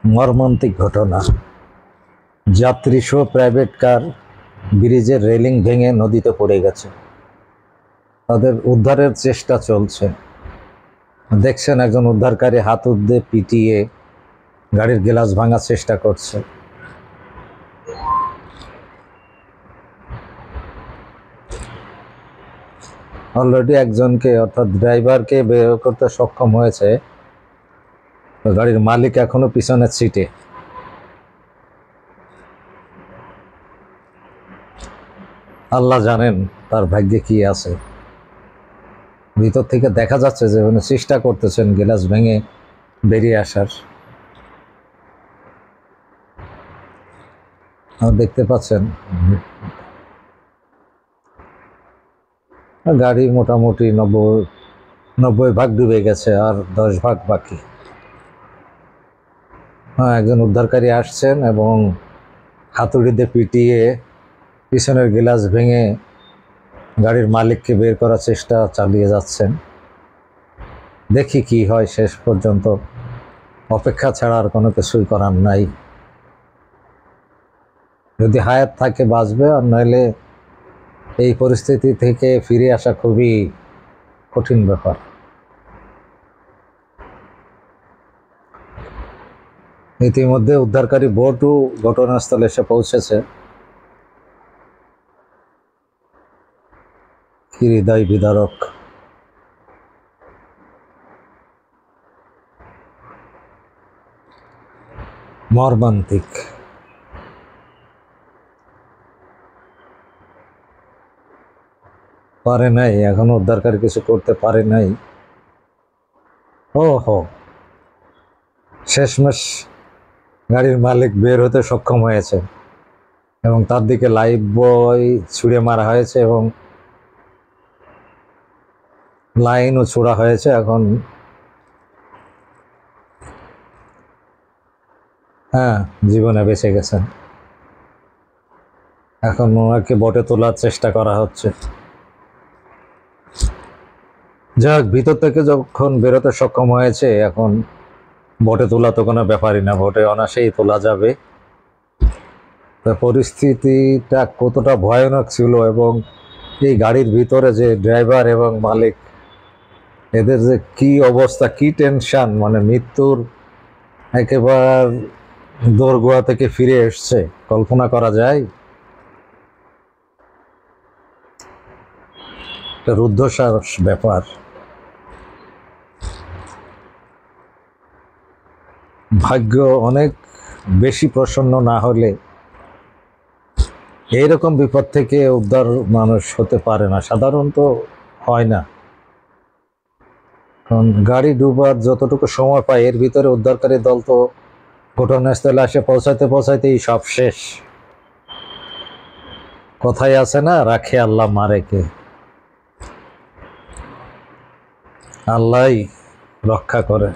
মর্মান্তিক ঘটনা। যাত্রীসহ private car ব্রিজের রেলিং ভেঙে নদীতে পড়ে গেছে। তাদের উদ্ধারের চেষ্টা চলছে। দেখছেন একজন উদ্ধারকারী হাত উদ্দে পিটিয়ে গাড়ির গ্লাস ভাঙার চেষ্টা করছে। অলরেডি একজনকে অর্থাৎ ড্রাইভারকে বের করতে সক্ষম হয়েছে। গাড়ির মালিক এখনো পিছনের সিটে। আল্লাহ জানেন তার ভাগ্যে কি আছে। ভিতর থেকে দেখা যাচ্ছে যে উনি চেষ্টা করতেছেন গ্লাস ভেঙে বেরিয়ে আসার। দেখতে পাচ্ছেন গাড়ি মোটামুটি 90 ভাগ ডুবে গেছে, আর 10 ভাগ বাকি। একজন উদ্ধারকারী আসছেন এবং হাতুড়িতে পিটিয়ে পিছনের গ্লাস ভেঙে গাড়ির মালিককে বের করার চেষ্টা চালিয়ে যাচ্ছেন। দেখি কি হয়, শেষ পর্যন্ত অপেক্ষা ছাড়া আর কোনো কিছুই করার নাই। যদি হায়াত থাকে বাঁচবে, আর নইলে এই পরিস্থিতি থেকে ফিরে আসা খুবই কঠিন ব্যাপার। ইতিমধ্যে উদ্ধারকারী বোটও ঘটনাস্থলে এসে পৌঁছেছে। কি হৃদয় বিদারক। মর্মান্তিক। পারে নাই, এখনো উদ্ধারকারী কিছু করতে পারে নাই। ওহো, শেষমেশ গাড়ির মালিক বের হতে সক্ষম হয়েছে এবং তার দিকে লাইফ বয় ছুঁড়ে মারা হয়েছে এবং লাইনও ছোড়া হয়েছে। এখন জীবনে বেঁচে গেছেন। এখন ওনাকে বোটে তোলার চেষ্টা করা হচ্ছে। যাক, ভিতর থেকে যখন বেরোতে সক্ষম হয়েছে, এখন বোটে তোলা তো কোনো ব্যাপারই না, বোটে অনায়াসেই তোলা যাবে। পরিস্থিতিটা কতটা ভয়ানক ছিল, এবং এই গাড়ির ভিতরে যে ড্রাইভার এবং মালিক, এদের যে কি অবস্থা, কি টেনশন, মানে মৃত্যুর একেবারে দোরগোড়া থেকে ফিরে এসছে, কল্পনা করা যায়? একটা রুদ্ধশ্বাস ব্যাপার। ভাগ্য অনেক বেশি প্রসন্ন না হলে এইরকম বিপদ থেকে উদ্ধার মানুষ হতে পারে না, সাধারণত হয় না। কারণ গাড়ি ডুবার যতটুকু সময় পায়, এর ভিতরে উদ্ধারকারী দল তো ঘটনাস্থলে আসে পৌঁছাইতেই সব শেষ। কথাই আছে না, রাখে আল্লাহ মারে কে। আল্লাহই রক্ষা করে।